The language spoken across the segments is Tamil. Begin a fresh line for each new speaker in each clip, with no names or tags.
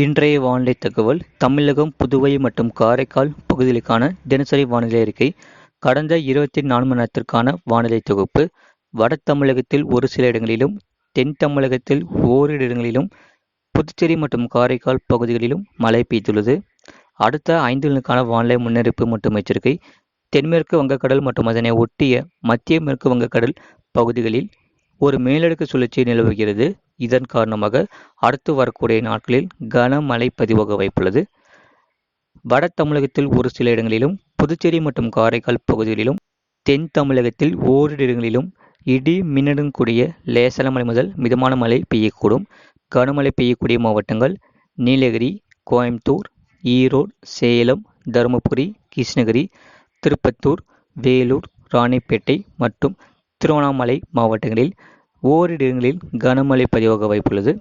இன்றைய வானிலை தகவல் தமிழகம், புதுவை மற்றும் காரைக்கால் பகுதிகளுக்கான தினசரி வானிலை அறிக்கை. கடந்த 24 மணி நேரத்திற்கான வானிலை தொகுப்பு. வட தமிழகத்தில் ஒரு சில இடங்களிலும், தென் தமிழகத்தில் ஓரிரு இடங்களிலும், புதுச்சேரி மற்றும் காரைக்கால் பகுதிகளிலும் மழை பெய்துள்ளது. அடுத்த 5 நாட்களுக்கான வானிலை முன்னறிவிப்பு மற்றும் எச்சரிக்கை. தென்மேற்கு வங்கக்கடல் மற்றும் அதனை ஒட்டிய மத்திய மேற்கு வங்கக்கடல் பகுதிகளில் ஒரு மேலடுக்கு சுழற்சி நிலவுகிறது. இதன் காரணமாக அடுத்து வரக்கூடிய நாட்களில் கனமழை பதிவாக வாய்ப்புள்ளது. வட தமிழகத்தில் ஒரு சில இடங்களிலும், புதுச்சேரி மற்றும் காரைக்கால் பகுதிகளிலும், தென் தமிழகத்தில் ஓரிரு இடங்களிலும் இடி மின்னலுடன் கூடிய லேசான மழை முதல் மிதமான மழை பெய்யக்கூடும். கனமழை பெய்யக்கூடிய மாவட்டங்கள் நீலகிரி, கோயம்புத்தூர், ஈரோடு, சேலம், தருமபுரி, கிருஷ்ணகிரி, திருப்பத்தூர், வேலூர், ராணிப்பேட்டை மற்றும் திருவண்ணாமலை மாவட்டங்களில் ஓரிரு இடங்களில் கனமழை பதிவாக வாய்ப்புள்ளது.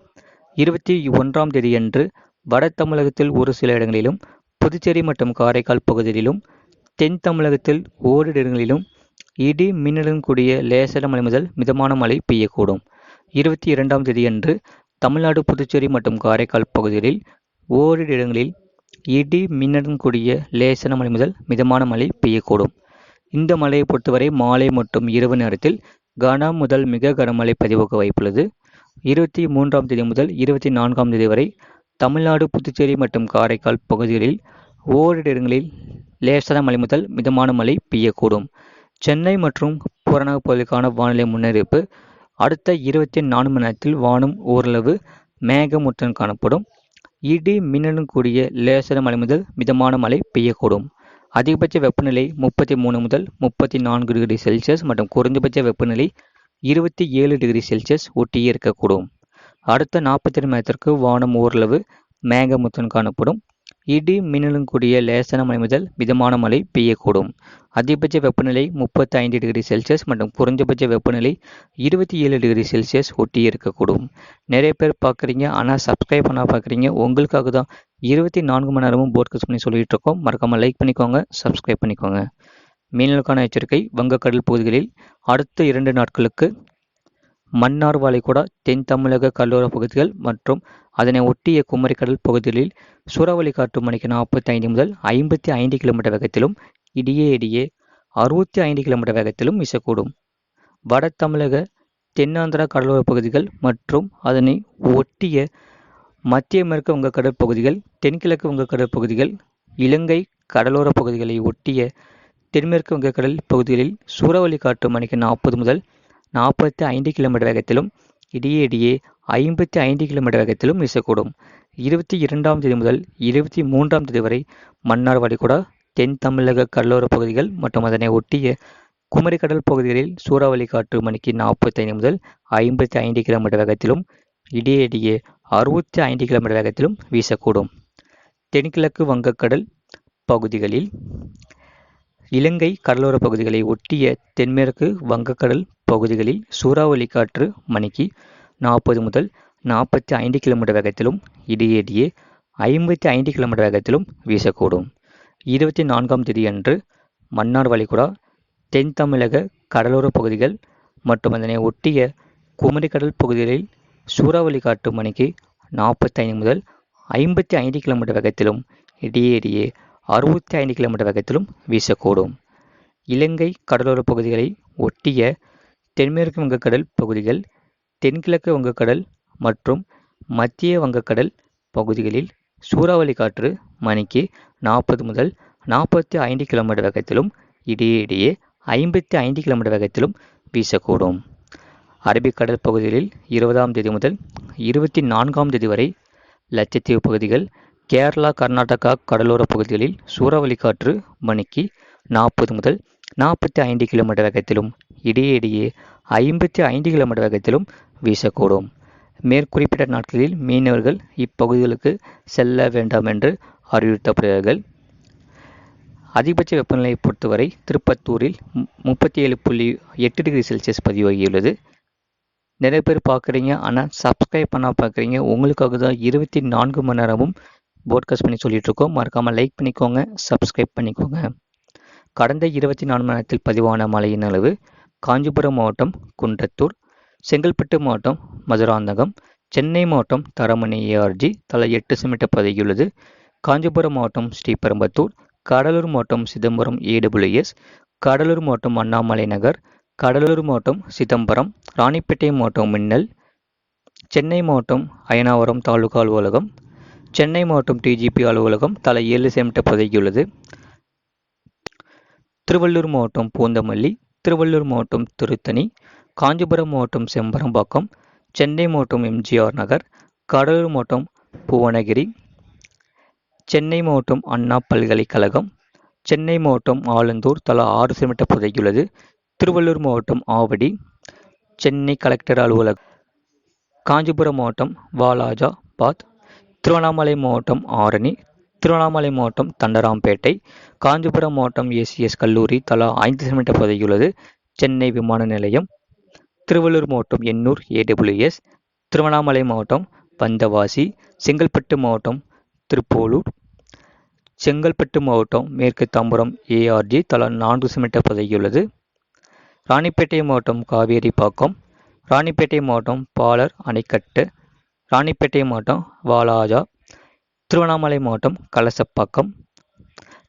21ஆம் தேதியன்று வட தமிழகத்தில் ஒரு சில இடங்களிலும், புதுச்சேரி மற்றும் காரைக்கால் பகுதிகளிலும், தென் தமிழகத்தில் ஓரிரு இடங்களிலும் இடி மின்னலுடன் கூடிய லேசான மழை முதல் மிதமான மழை பெய்யக்கூடும். 22ஆம் தேதியன்று தமிழ்நாடு, புதுச்சேரி மற்றும் காரைக்கால் பகுதிகளில் ஓரிரு இடங்களில் இடி மின்னலுடன் கூடிய லேசான மழை முதல் மிதமான மழை பெய்யக்கூடும். இந்த மழையை பொறுத்தவரை மாலை மற்றும் இரவு நேரத்தில் கன முதல் மிக கனமழை பதிவாக வாய்ப்புள்ளது. 23ஆம் தேதி முதல் 24ஆம் தேதி வரை தமிழ்நாடு, புதுச்சேரி மற்றும் காரைக்கால் பகுதிகளில் ஓரிரு இடங்களில் லேசான மழை முதல் மிதமான மழை பெய்யக்கூடும். சென்னை மற்றும் புறநகர் பகுதிக்கான வானிலை முன்னறிவிப்பு. அடுத்த 24 மணி நேரத்தில் வானம் ஓரளவு மேகமூட்டத்துடன் காணப்படும். இடி மின்னலுடன் கூடிய லேசான மழை முதல் மிதமான மழை பெய்யக்கூடும். அதிகபட்ச வெப்பநிலை 33 முதல் 34 டிகிரி செல்சியஸ் மற்றும் குறைந்தபட்ச வெப்பநிலை 27 டிகிரி செல்சியஸ் ஒட்டியே இருக்கக்கூடும். அடுத்த 42 மணி நேரத்திற்கு வானம் ஓரளவு மேகமூட்டத்துடன் காணப்படும். இடி மின்னலுடன் கூடிய லேசான மழை முதல் மிதமான மழை பெய்யக்கூடும். அதிகபட்ச வெப்பநிலை 35 டிகிரி செல்சியஸ் மற்றும் குறைந்தபட்ச வெப்பநிலை 27 டிகிரி செல்சியஸ் ஒட்டியே இருக்கக்கூடும். நிறைய பேர் பார்க்குறீங்க, ஆனால் சப்ஸ்கிரைப் பண்ண பார்க்குறீங்க. உங்களுக்காக தான் 24 மணி நேரமும் போட்காஸ்ட் பண்ணி சொல்லிட்டு இருக்கோம். மறக்காமல் லைக் பண்ணிக்கோங்க, சப்ஸ்கிரைப் பண்ணிக்கோங்க. மீனவர்களுக்கான எச்சரிக்கை. வங்கக்கடல் பகுதிகளில் அடுத்த 2 நாட்களுக்கு மன்னார் வளைகுடா, தென் தமிழக கடலோர பகுதிகள் மற்றும் அதனை ஒட்டிய குமரிக்கடல் பகுதிகளில் சூறாவளி காற்று மணிக்கு 45 முதல் 55 கிலோமீட்டர் வேகத்திலும், இடையே 65 கிலோமீட்டர் வேகத்திலும் வீசக்கூடும். வட தமிழக, தென்னாந்திரா கடலோர பகுதிகள் மற்றும் அதனை ஒட்டிய மத்திய மேற்கு வங்கக்கடல் பகுதிகள், தென்கிழக்கு வங்கக்கடல் பகுதிகள், இலங்கை கடலோர பகுதிகளை ஒட்டிய தென்மேற்கு வங்கக்கடல் பகுதிகளில் சூறாவளி காற்று மணிக்கு 40 முதல் 45 கிலோமீட்டர் வேகத்திலும், இடையே 55 கிலோமீட்டர் வேகத்திலும் வீசக்கூடும். 22ஆம் தேதி முதல் 23ஆம் தேதி வரை மன்னார் வளைகுடா, தென் தமிழக கடலோர பகுதிகள் மற்றும் அதனை ஒட்டிய குமரிக்கடல் பகுதிகளில் சூறாவளி காற்று மணிக்கு 45 முதல் 55 கிலோமீட்டர் வேகத்திலும், இடையே 65 கிலோமீட்டர் வேகத்திலும் வீசக்கூடும். தென்கிழக்கு வங்கக்கடல் பகுதிகளில் இலங்கை கடலோர பகுதிகளை ஒட்டிய தென்மேற்கு வங்கக்கடல் பகுதிகளில் சூறாவளி காற்று மணிக்கு 40 முதல் 45 கிலோமீட்டர் வேகத்திலும், இடையே 55 கிலோமீட்டர் வேகத்திலும் வீசக்கூடும். 24ஆம் தேதி அன்று மன்னார் வளைகுடா, தென் தமிழக கடலோர பகுதிகள் மற்றும் அதனை ஒட்டிய குமரிக்கடல் பகுதிகளில் சூறாவளி காற்று மணிக்கு 45 முதல் 55 கிலோமீட்டர் வேகத்திலும், இடையே 65 கிலோமீட்டர் வேகத்திலும் வீசக்கூடும். இலங்கை கடலோர பகுதிகளை ஒட்டிய தென்மேற்கு வங்கக்கடல் பகுதிகள், தென்கிழக்கு வங்கக்கடல் மற்றும் மத்திய வங்கக்கடல் பகுதிகளில் சூறாவளி காற்று மணிக்கு 40 முதல் 45 கிலோமீட்டர் வேகத்திலும், இடையே 55 கிலோமீட்டர் வேகத்திலும் வீசக்கூடும். அரபிக்கடல் பகுதிகளில் 20ஆம் தேதி முதல் 24ஆம் தேதி வரை லட்சத்தீவு பகுதிகள், கேரளா, கர்நாடகா கடலோர பகுதிகளில் சூறாவளி காற்று மணிக்கு 40 முதல் 45 கிலோமீட்டர் வேகத்திலும், இடையே 55 கிலோமீட்டர் வேகத்திலும் வீசக்கூடும். மேற்குறிப்பிட்ட நாட்களில் மீனவர்கள் இப்பகுதிகளுக்கு செல்ல வேண்டாம் என்று அறிவுறுத்தப்படுகிறார்கள். அதிகபட்ச வெப்பநிலையை பொறுத்தவரை திருப்பத்தூரில் 37.8 டிகிரி செல்சியஸ் பதிவாகியுள்ளது. நிறைய பேர் பார்க்குறீங்க, ஆனால் சப்ஸ்கிரைப் பண்ண பார்க்குறீங்க. உங்களுக்காக தான் 24 மணி நேரமும் போட்காஸ்ட் பண்ணி சொல்லிட்டு இருக்கோம். மறக்காமல் லைக் பண்ணிக்கோங்க, சப்ஸ்கிரைப் பண்ணிக்கோங்க. கடந்த 24 மணி நேரத்தில் பதிவான மழையின் அளவு: காஞ்சிபுரம் மாவட்டம் குன்றத்தூர், செங்கல்பட்டு மாவட்டம் மதுராந்தகம், சென்னை மாவட்டம் தரமணி ஏஆர்ஜி தலா 8 சென்டிமீட்டர் பதிவாகியுள்ளது. காஞ்சிபுரம் மாவட்டம் ஸ்ரீபெரும்புதூர், கடலூர் மாவட்டம் சிதம்பரம் ஏடபிள்யூஎஸ், கடலூர் மாவட்டம் அண்ணாமலை நகர், கடலூர் மாவட்டம் சிதம்பரம், ராணிப்பேட்டை மாவட்டம் மின்னல், சென்னை மாவட்டம் அயனாவரம் தாலுகா அலுவலகம், சென்னை மாவட்டம் டிஜிபி அலுவலகம் தலா 7 சென்டிமீட்டர் பதிவாகியுள்ளது. திருவள்ளூர் மாவட்டம் பூந்தமல்லி, திருவள்ளூர் மாவட்டம் திருத்தணி, காஞ்சிபுரம் மாவட்டம் செம்பரம்பாக்கம், சென்னை மாவட்டம் எம்ஜிஆர் நகர், கடலூர் மாவட்டம் புவனகிரி, சென்னை மாவட்டம் அண்ணா பல்கலைக்கழகம், சென்னை மாவட்டம் ஆலந்தூர் தலா 6 சென்டிமீட்டர் பதிவாகியுள்ளது. திருவள்ளூர் மாவட்டம் ஆவடி, சென்னை கலெக்டர் அலுவலகம், காஞ்சிபுரம் மாவட்டம் வாலாஜாபாத், திருவண்ணாமலை மாவட்டம் ஆரணி, திருவண்ணாமலை மாவட்டம் தண்டராம்பேட்டை, காஞ்சிபுரம் மாவட்டம் ஏசிஎஸ் கல்லூரி தலா 5 சென்டிமீட்டர் பதிவாகியுள்ளது. சென்னை விமான நிலையம், திருவள்ளூர் மாவட்டம் எண்ணூர் ஏடபிள்யூஎஸ், திருவண்ணாமலை மாவட்டம் வந்தவாசி, செங்கல்பட்டு மாவட்டம் திருப்போலூர், செங்கல்பட்டு மாவட்டம் மேற்கு தாம்பரம் ஏஆர்ஜி தலா 4 சென்டிமீட்டர் பதிவாகியுள்ளது. ராணிப்பேட்டை மாவட்டம் காவேரிப்பாக்கம், ராணிப்பேட்டை மாவட்டம் பாலர் அணைக்கட்டு, ராணிப்பேட்டை மாவட்டம் வாலாஜா, திருவண்ணாமலை மாவட்டம் கலசப்பாக்கம்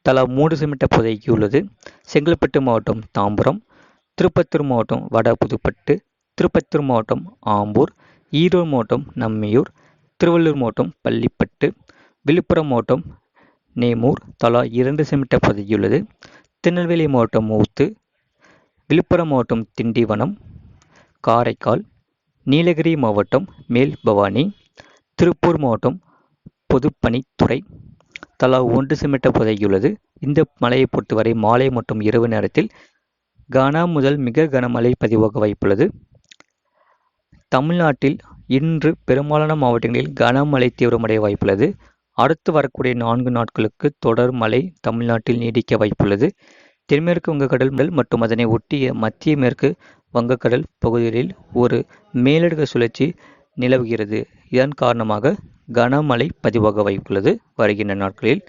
தலா 3 சென்டிமீட்டர் பதிவாகியுள்ளது. செங்கல்பட்டு மாவட்டம் தாம்பரம், திருப்பத்தூர் மாவட்டம் வடபுதுப்பட்டு, திருப்பத்தூர் மாவட்டம் ஆம்பூர், ஈரோடு மாவட்டம் நம்மையூர், திருவள்ளூர் மாவட்டம் பள்ளிப்பட்டு, விழுப்புரம் மாவட்டம் நேமூர் தலா 2 சென்டிமீட்டர் பதிவாகியுள்ளது. திருநெல்வேலி மாவட்டம் ஊத்து, விழுப்புரம் மாவட்டம் திண்டிவனம், காரைக்கால், நீலகிரி மாவட்டம் மேல் பவானி, திருப்பூர் மாவட்டம் பொதுப்பணித்துறை தலா 1 சென்டிமீட்டர் பதிவாகியுள்ளது. இந்த மழையை பொறுத்தவரை மாலை மற்றும் இரவு நேரத்தில் கன முதல் மிக கனமழை பதிவாக வாய்ப்புள்ளது. தமிழ்நாட்டில் இன்று பெரும்பாலான மாவட்டங்களில் கனமழை தீவிரமடைய வாய்ப்புள்ளது. அடுத்து வரக்கூடிய 4 நாட்களுக்கு தொடர் மழை தமிழ்நாட்டில் நீடிக்க வாய்ப்புள்ளது. தென்மேற்கு வங்கக்கடல் மற்றும் அதனை ஒட்டிய மத்திய மேற்கு வங்கக்கடல் பகுதிகளில் ஒரு மேலடுக்கு சுழற்சி நிலவுகிறது. இதன் காரணமாக கனமழை பதிவாக வாய்ப்புள்ளது வருகின்ற நாட்களில்.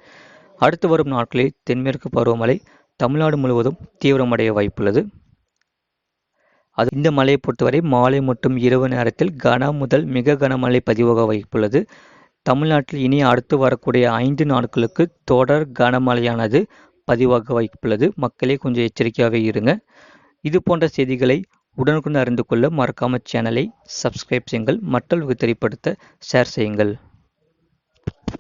அடுத்து வரும் நாட்களில் தென்மேற்கு பருவமழை தமிழ்நாடு முழுவதும் தீவிரமடைய வாய்ப்புள்ளது. இந்த மழையை பொறுத்தவரை மாலை மற்றும் இரவு நேரத்தில் கன முதல் மிக கனமழை பதிவாக வாய்ப்புள்ளது. தமிழ்நாட்டில் இனி அடுத்து வரக்கூடிய 5 நாட்களுக்கு தொடர் கனமழையானது பதிவாக வாய்ப்புள்ளது. மக்களே கொஞ்சம் எச்சரிக்கையாகவே இருங்க. இது போன்ற செய்திகளை உடனுக்குடன் அறிந்து கொள்ள மறக்காம சேனலை சப்ஸ்கிரைப் செய்யுங்கள். மற்றவர்களுக்கு தெரியப்படுத்த ஷேர் செய்யுங்கள்.